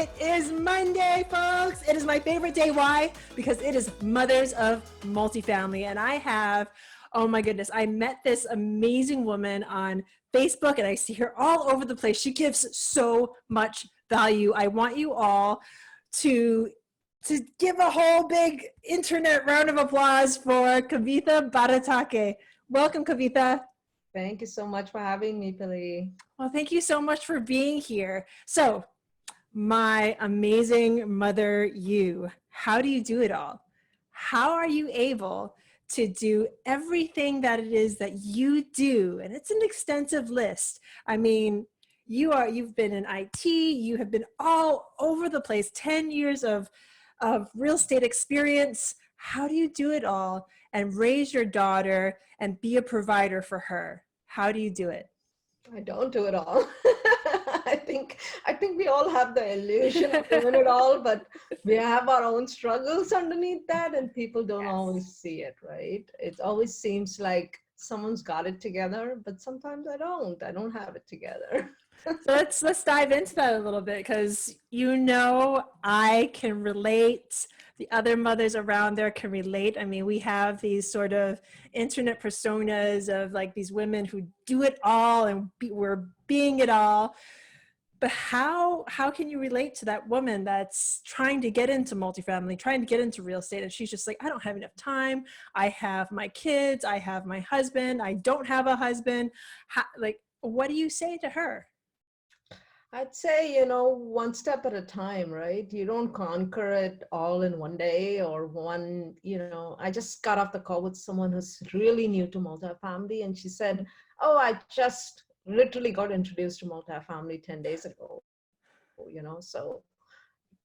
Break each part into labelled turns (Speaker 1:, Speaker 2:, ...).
Speaker 1: It is Monday, folks. It is my favorite day. Why? Because it is Mothers of Multifamily. And I have, oh my goodness, I met this amazing woman on Facebook and I see her all over the place. She gives so much value. I want you all to give a whole big internet round of applause for Kavitha Baratakke. Welcome, Kavitha.
Speaker 2: Thank you so much for having me, Pili.
Speaker 1: Well, thank you so much for being here. So, my amazing mother, you, how do you do it all? How are you able to do everything that it is that you do? And it's an extensive list. I mean, you've been in IT, you have been all over the place, 10 years of real estate experience. How do you do it all and raise your daughter and be a provider for her? How do you do it?
Speaker 2: I don't do it all. I think we all have the illusion of doing it all, but we have our own struggles underneath that, and people don't always see it, right? It always seems like someone's got it together, but sometimes I don't. I don't have it together.
Speaker 1: So let's dive into that a little bit, because I can relate. The other mothers around there can relate. I mean, we have these sort of internet personas of like these women who do it all and we're being it all. But how can you relate to that woman that's trying to get into multifamily, trying to get into real estate, and she's just like, I don't have enough time. I have my kids. I have my husband. I don't have a husband. What do you say to her?
Speaker 2: I'd say, one step at a time, right? You don't conquer it all in one day or one, I just got off the call with someone who's really new to multifamily, and she said, oh, I just literally got introduced to multifamily 10 days ago, so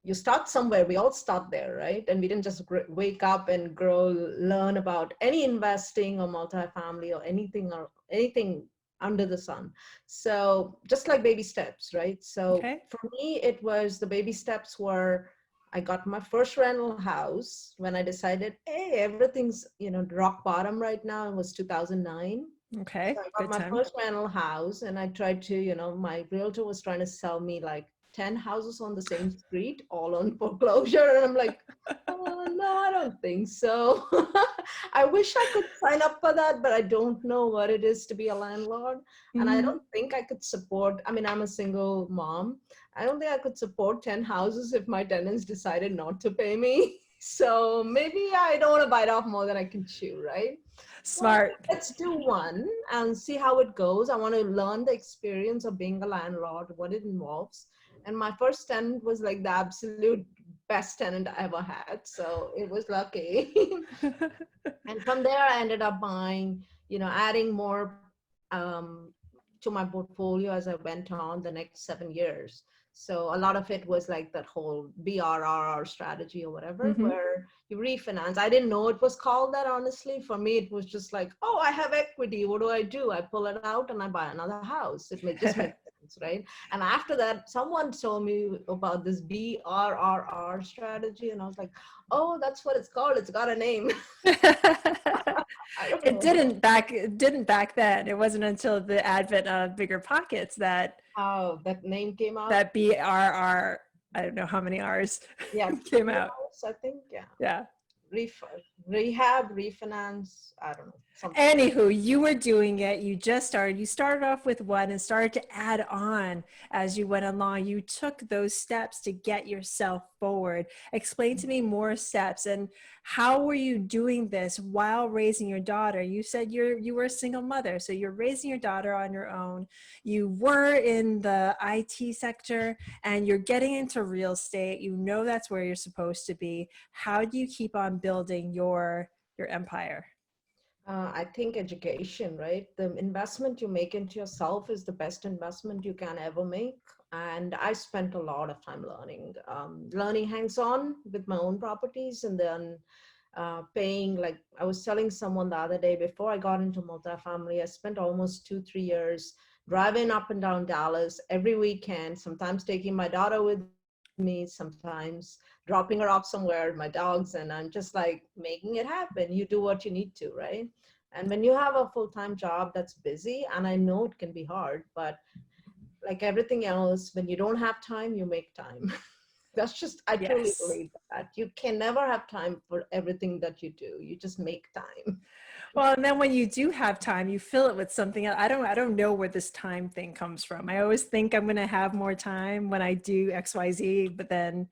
Speaker 2: you start somewhere. We all start there, right? And we didn't just wake up and learn about any investing or multifamily or anything under the sun. So just like baby steps, right? So For me, it was the baby steps were, I got my first rental house when I decided, hey, everything's, rock bottom right now. It was 2009.
Speaker 1: Okay.
Speaker 2: So I got my first rental house, and I tried to, my realtor was trying to sell me like 10 houses on the same street, all on foreclosure. And I'm like, oh, no, I don't think so. I wish I could sign up for that, but I don't know what it is to be a landlord. Mm-hmm. And I don't think I could support, I'm a single mom. I don't think I could support 10 houses if my tenants decided not to pay me. So maybe I don't want to bite off more than I can chew, right?
Speaker 1: Smart.
Speaker 2: Well, let's do one and see how it goes. I want to learn the experience of being a landlord, what it involves. And my first tenant was like the absolute best tenant I ever had. So it was lucky. And from there, I ended up buying, adding more to my portfolio as I went on the next 7 years. So a lot of it was like that whole BRRR strategy or whatever, where you refinance. I didn't know it was called that, honestly. For me, it was just like, oh, I have equity. What do? I pull it out and I buy another house. It just makes sense, right? And after that, someone told me about this BRRR strategy. And I was like, oh, that's what it's called. It's got a name.
Speaker 1: It didn't back then. It wasn't until the advent of Bigger Pockets that
Speaker 2: that name came out.
Speaker 1: That BRR, I don't know how many R's came out.
Speaker 2: I think, yeah.
Speaker 1: Yeah.
Speaker 2: Rehab, refinance, I don't know.
Speaker 1: Anywho, you were doing it. You started off with one and started to add on as you went along. You took those steps to get yourself forward. Explain to me more steps, and how were you doing this while raising your daughter? You said you were a single mother, so you're raising your daughter on your own. You were in the IT sector and you're getting into real estate. That's where you're supposed to be. How do you keep on building your empire?
Speaker 2: I think education, right? The investment you make into yourself is the best investment you can ever make. And I spent a lot of time learning hands-on with my own properties, and then paying, like I was telling someone the other day, before I got into multifamily, I spent almost 2-3 years driving up and down Dallas every weekend, sometimes taking my daughter with me, sometimes dropping her off somewhere, my dogs, and I'm just like making it happen. You do what you need to, right? And when you have a full-time job that's busy, and I know it can be hard, but like everything else, when you don't have time, you make time. I truly
Speaker 1: Yes.
Speaker 2: believe that. You can never have time for everything that you do. You just make time.
Speaker 1: Well, and then when you do have time, you fill it with something else. I don't know where this time thing comes from. I always think I'm going to have more time when I do XYZ, but then,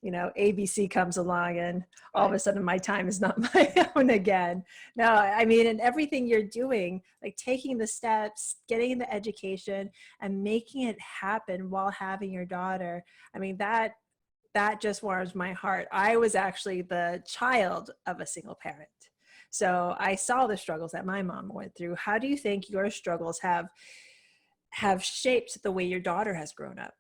Speaker 1: ABC comes along and all of
Speaker 2: Right.
Speaker 1: a sudden my time is not my own again. No, I mean, and everything you're doing, like taking the steps, getting the education and making it happen while having your daughter. I mean, that just warms my heart. I was actually the child of a single parent. So I saw the struggles that my mom went through. How do you think your struggles have shaped the way your daughter has grown up?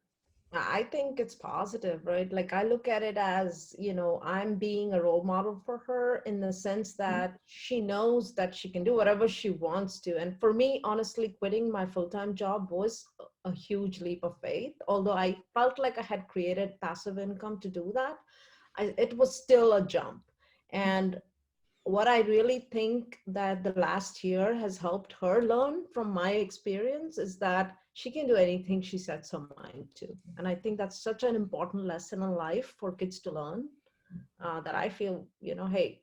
Speaker 2: I think it's positive, right? Like I look at it as, I'm being a role model for her in the sense that she knows that she can do whatever she wants to. And for me, honestly, quitting my full-time job was a huge leap of faith. Although I felt like I had created passive income to do that, it was still a jump. And what I really think that the last year has helped her learn from my experience is that she can do anything she sets her mind to. And I think that's such an important lesson in life for kids to learn, that I feel, hey,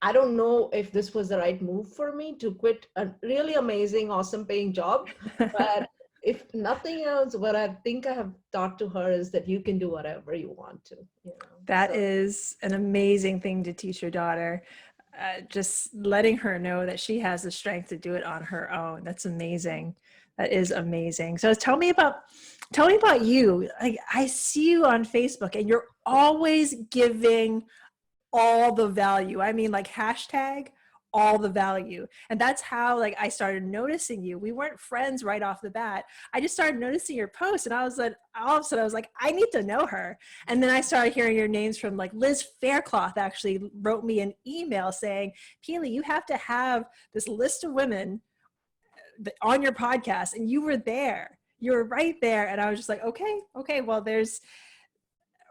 Speaker 2: I don't know if this was the right move for me to quit a really amazing, awesome paying job. But if nothing else, what I think I have taught to her is that you can do whatever you want to,
Speaker 1: That
Speaker 2: So
Speaker 1: is an amazing thing to teach your daughter. Just letting her know that she has the strength to do it on her own. That's amazing. That is amazing. So tell me about you. Like I see you on Facebook and you're always giving all the value. I mean, like hashtag all the value. And that's how like I started noticing you. We weren't friends right off the bat. I just started noticing your posts and I was like, all of a sudden I was like, I need to know her. And then I started hearing your names from like Liz Faircloth actually wrote me an email saying, Peely, you have to have this list of women on your podcast. And you were there. You were right there. And I was just like, okay, well,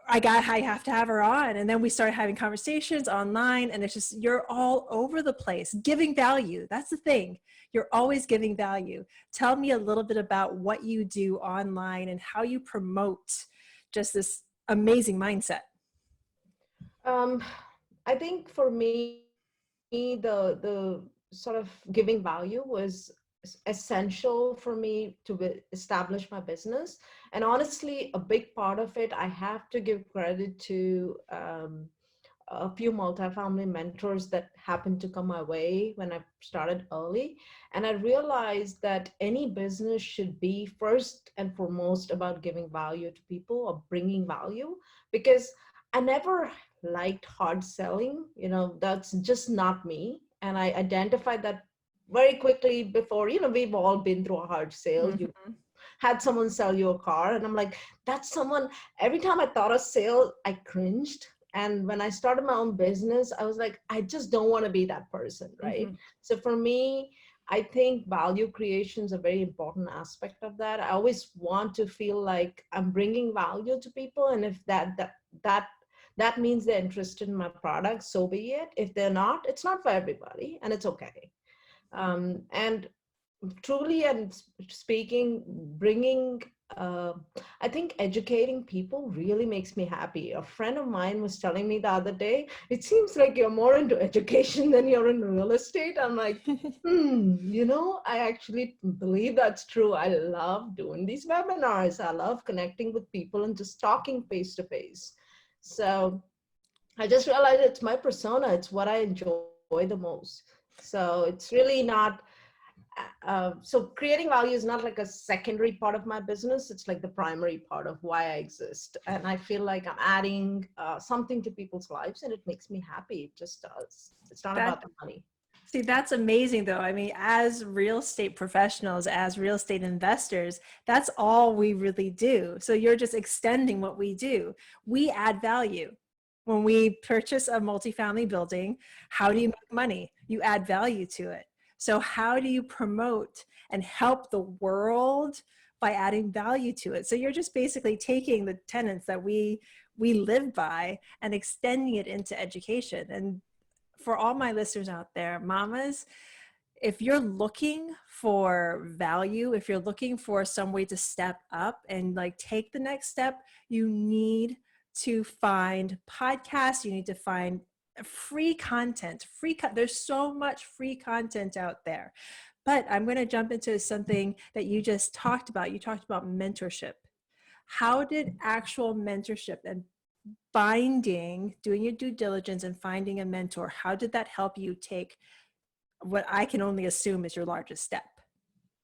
Speaker 1: I have to have her on. And then we started having conversations online and it's just, you're all over the place giving value. That's the thing. You're always giving value. Tell me a little bit about what you do online and how you promote just this amazing mindset.
Speaker 2: um, I think for me, the sort of giving value was essential for me to establish my business. And honestly, a big part of it, I have to give credit to a few multifamily mentors that happened to come my way when I started early. And I realized that any business should be first and foremost about giving value to people or bringing value, because I never liked hard selling. That's just not me. And I identified that very quickly before, we've all been through a hard sale. You
Speaker 1: Mm-hmm.
Speaker 2: had someone sell you a car, and I'm like, that's someone. Every time I thought of sale, I cringed. And when I started my own business, I was like, I just don't want to be that person, right?
Speaker 1: Mm-hmm.
Speaker 2: So for me, I think value creation is a very important aspect of that. I always want to feel like I'm bringing value to people, and if that means they're interested in my product, so be it. If they're not, it's not for everybody, and it's okay. And truly and speaking, bringing I think educating people really makes me happy. A friend of mine was telling me the other day, it seems like you're more into education than you're in real estate. I'm like, I actually believe that's true. I love doing these webinars. I love connecting with people and just talking face to face. So I just realized it's my persona. It's what I enjoy the most. So it's really not so creating value is not like a secondary part of my business. It's like the primary part of why I exist. And I feel like I'm adding something to people's lives and it makes me happy. It just does. It's not
Speaker 1: That
Speaker 2: about the money.
Speaker 1: See, that's amazing though. I mean, as real estate professionals, as real estate investors, that's all we really do. So you're just extending what we do. We add value. When we purchase a multifamily building, how do you make money? You add value to it. So how do you promote and help the world by adding value to it? So you're just basically taking the tenets that we live by and extending it into education. And for all my listeners out there, mamas, if you're looking for value, if you're looking for some way to step up and like take the next step, you need to find podcasts. You need to find free content, there's so much free content out there. But I'm going to jump into something that you just talked about. You talked about mentorship. How did actual mentorship and doing your due diligence and finding a mentor, how did that help you take what I can only assume is your largest step?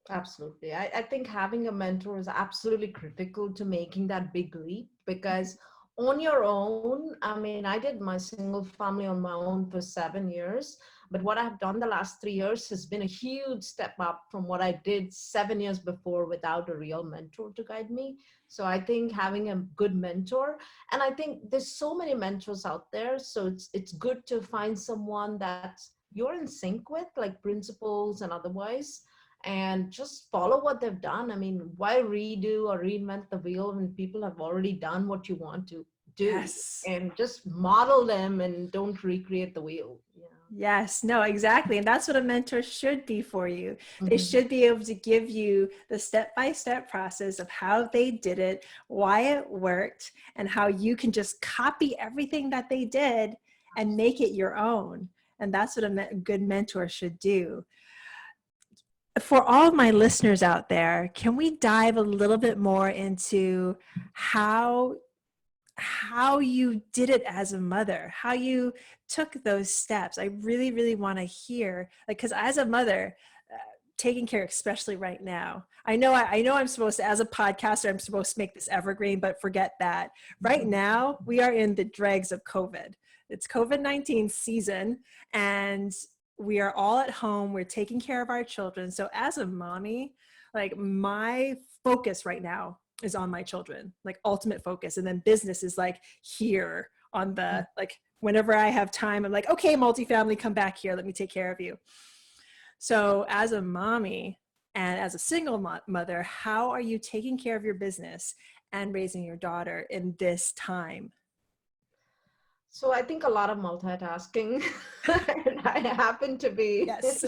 Speaker 2: Absolutely. I think having a mentor is absolutely critical to making that big leap, because on your own, I mean, I did my single family on my own for 7 years, but what I've done the last 3 years has been a huge step up from what I did 7 years before without a real mentor to guide me. So I think having a good mentor, and I think there's so many mentors out there. So it's good to find someone that you're in sync with, like principles and otherwise, and just follow what they've done. I mean, why redo or reinvent the wheel when people have already done what you want to do?
Speaker 1: Yes.
Speaker 2: And just model them and don't recreate the wheel. Yeah.
Speaker 1: Yes, no, exactly. And that's what a mentor should be for you. They
Speaker 2: Mhm.
Speaker 1: should be able to give you the step-by-step process of how they did it, why it worked, and how you can just copy everything that they did and make it your own. And that's what a good mentor should do. For all of my listeners out there, can we dive a little bit more into how you did it as a mother, how you took those steps? I really, really want to hear, like, because as a mother, taking care, especially right now, I know I'm supposed to, as a podcaster, I'm supposed to make this evergreen, but forget that. Right now, we are in the dregs of COVID. It's COVID-19 season, and we are all at home. We're taking care of our children. So as a mommy, like, my focus right now is on my children, like ultimate focus. And then business is like here on the, like, whenever I have time, I'm like, okay, multifamily, come back here. Let me take care of you. So as a mommy and as a single mother, how are you taking care of your business and raising your daughter in this time?
Speaker 2: So I think a lot of multitasking, and I happen to be.
Speaker 1: Yes.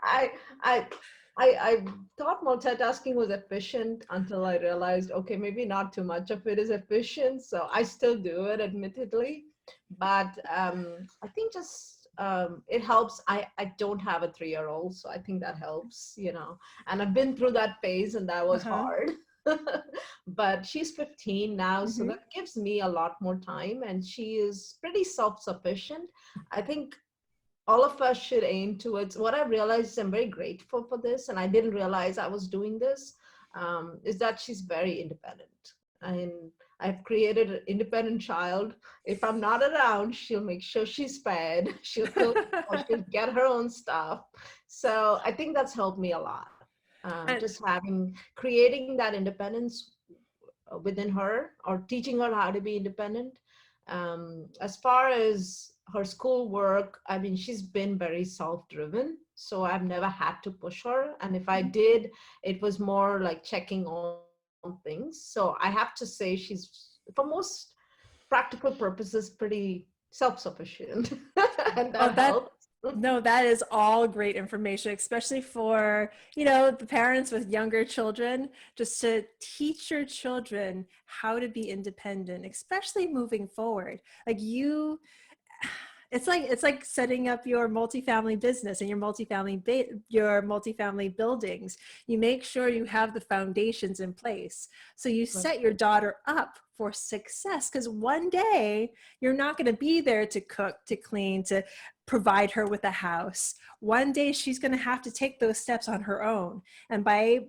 Speaker 2: I I I thought multitasking was efficient until I realized, okay, maybe not too much of it is efficient. So I still do it, admittedly, but I think just it helps. I don't have a 3-year-old, so I think that helps, And I've been through that phase, and that was
Speaker 1: Uh-huh.
Speaker 2: hard. But she's 15 now, so
Speaker 1: Mm-hmm.
Speaker 2: that gives me a lot more time, and she is pretty self-sufficient. I think all of us should aim towards what I've realized is I'm very grateful for this, and I didn't realize I was doing this, is that she's very independent. And I've created an independent child. If I'm not around, she'll make sure she's fed, she'll cook, or she'll get her own stuff. So I think that's helped me a lot.
Speaker 1: And
Speaker 2: Just creating that independence within her, or teaching her how to be independent. As far as her schoolwork, I mean, she's been very self-driven, so I've never had to push her. And if I did, it was more like checking on things. So I have to say she's, for most practical purposes, pretty self-sufficient. And
Speaker 1: oh,
Speaker 2: that helps.
Speaker 1: no, that is all great information, especially for, the parents with younger children, just to teach your children how to be independent, especially moving forward. Like it's like setting up your multifamily business and your multifamily buildings. You make sure you have the foundations in place. So you set your daughter up for success, because one day you're not going to be there to cook, to clean, to provide her with a house. One day she's going to have to take those steps on her own. And by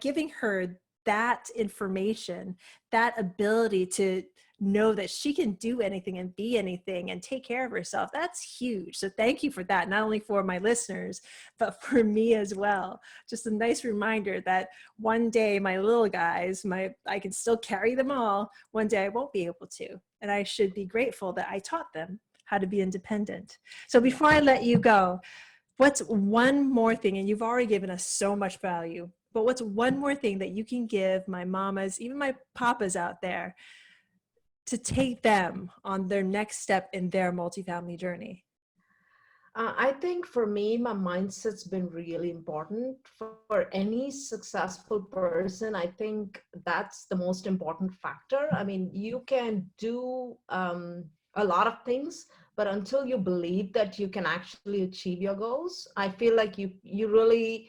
Speaker 1: giving her that information, that ability to know that she can do anything and be anything and take care of herself, that's huge. So thank you for that, not only for my listeners, but for me as well. Just a nice reminder that one day my little guys, I can still carry them all. One day I won't be able to. And I should be grateful that I taught them how to be independent. So before I let you go, what's one more thing, and you've already given us so much value, but what's one more thing that you can give my mamas, even my papas out there, to take them on their next step in their multifamily journey?
Speaker 2: I think for me, my mindset's been really important. For any successful person, I think that's the most important factor. I mean, you can do a lot of things, but until you believe that you can actually achieve your goals, I feel like you really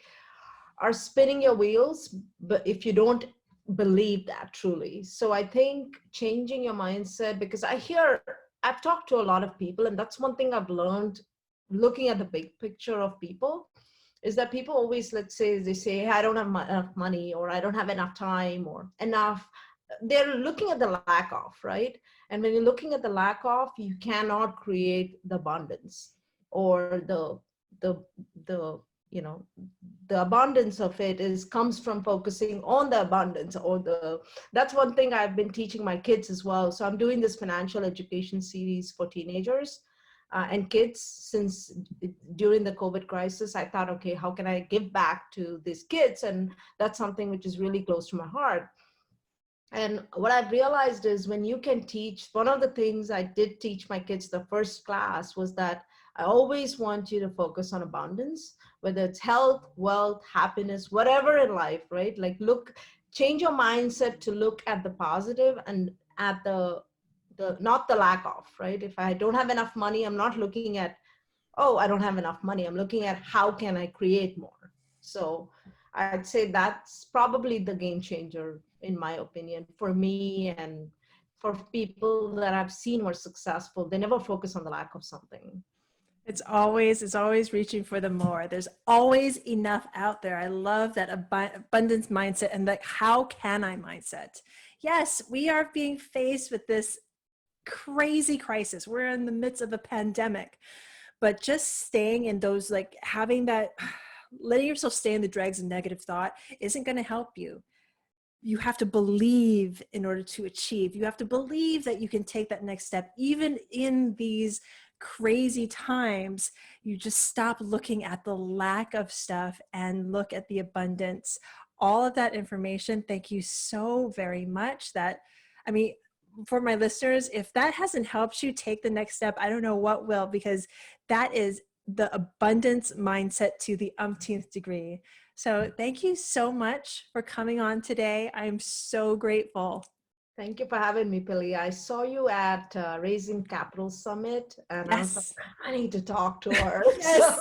Speaker 2: are spinning your wheels, but if you don't believe that truly. So I think changing your mindset, because I've talked to a lot of people, and that's one thing I've learned looking at the big picture of people, is that people always, let's say, they say, "Hey, I don't have enough money," or "I don't have enough time," or enough. They're looking at the lack of, right? And when you're looking at the lack of, you cannot create the abundance, or the the you know the abundance of it is comes from focusing on the abundance, or the that's one thing I've been teaching my kids as well. So I'm doing this financial education series for teenagers and kids, since during the COVID crisis, I thought, okay, how can I give back to these kids? And that's something which is really close to my heart. And what I've realized is, when you can teach, one of the things I did teach my kids the first class was that I always want you to focus on abundance, whether it's health, wealth, happiness, whatever in life, right? Like, change your mindset to look at the positive, and at the not the lack of, right? If I don't have enough money, I'm not looking at, oh, I don't have enough money. I'm looking at, how can I create more? So I'd say that's probably the game changer, in my opinion, for me, and for people that I've seen were successful. They never focus on the lack of something.
Speaker 1: It's always reaching for the more. There's always enough out there. I love that abundance mindset and that how can I mindset. Yes, we are being faced with this crazy crisis. We're in the midst of a pandemic, but just staying in those, like having that, letting yourself stay in the dregs of negative thought isn't going to help you. You have to believe in order to achieve. You have to believe that you can take that next step. Even in these crazy times, you just stop looking at the lack of stuff and look at the abundance. All of that information, thank you so very much. I mean, for my listeners, if that hasn't helped you take the next step, I don't know what will, because that is the abundance mindset to the umpteenth degree. So thank you so much for coming on today. I'm so grateful.
Speaker 2: Thank you for having me, Pili. I saw you at Raising Capital Summit, and I was like,
Speaker 1: Yes.
Speaker 2: I need to talk to her. So
Speaker 1: Yes.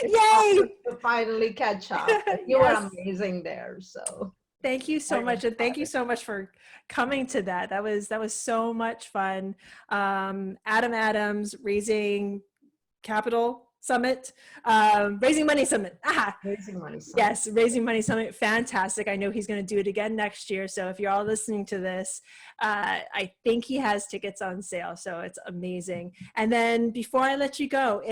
Speaker 2: it's
Speaker 1: Yay.
Speaker 2: awesome to finally catch up. And you were
Speaker 1: Yes.
Speaker 2: amazing there. So
Speaker 1: Thank you so
Speaker 2: very
Speaker 1: much. And thank you
Speaker 2: inspired.
Speaker 1: so much for coming to that. That was so much fun. Adam Adams, Raising Capital Summit, Raising Money Summit. Aha.
Speaker 2: Raising Money Summit.
Speaker 1: Yes, Raising Money Summit, fantastic. I know he's going to do it again next year. So if you're all listening to this, I think he has tickets on sale. So it's amazing. And then before I let you go,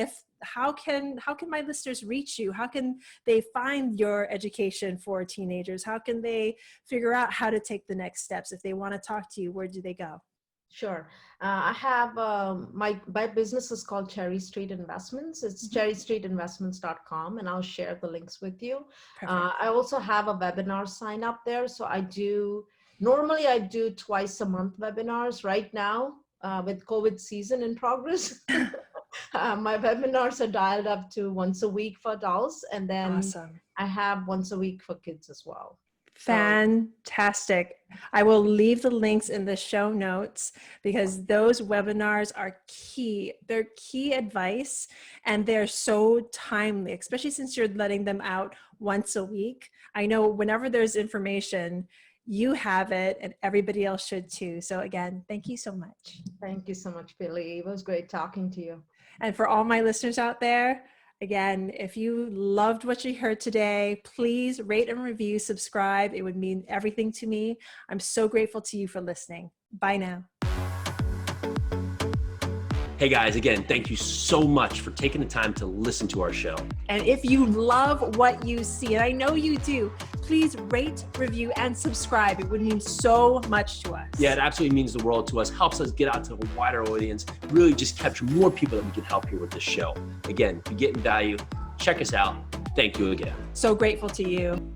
Speaker 1: how can my listeners reach you? How can they find your education for teenagers? How can they figure out how to take the next steps? If they want to talk to you, where do they go?
Speaker 2: Sure. I have my business is called Cherry Street Investments. It's cherrystreetinvestments.com, and I'll share the links with you.
Speaker 1: Perfect.
Speaker 2: I also have a webinar sign up there. So normally I do twice a month webinars. Right now, with COVID season in progress, my webinars are dialed up to once a week for adults, and then
Speaker 1: Awesome.
Speaker 2: I have once a week for kids as well. So
Speaker 1: Fantastic. I will leave the links in the show notes because those webinars are key. They're key advice and they're so timely, especially since you're letting them out once a week. I know whenever there's information, you have it and everybody else should too. So again, thank you so much.
Speaker 2: thank you so much, Billy. It was great talking to you.
Speaker 1: And for all my listeners out there, again, if you loved what you heard today, please rate and review, subscribe. It would mean everything to me. I'm so grateful to you for listening. Bye now.
Speaker 3: Hey guys, again, thank you so much for taking the time to listen to our show.
Speaker 1: And if you love what you see, and I know you do, please rate, review, and subscribe. It would mean so much to us.
Speaker 3: Yeah, it absolutely means the world to us, helps us get out to a wider audience, really just capture more people that we can help here with this show. Again, if you're getting value, check us out. Thank you again.
Speaker 1: So grateful to you.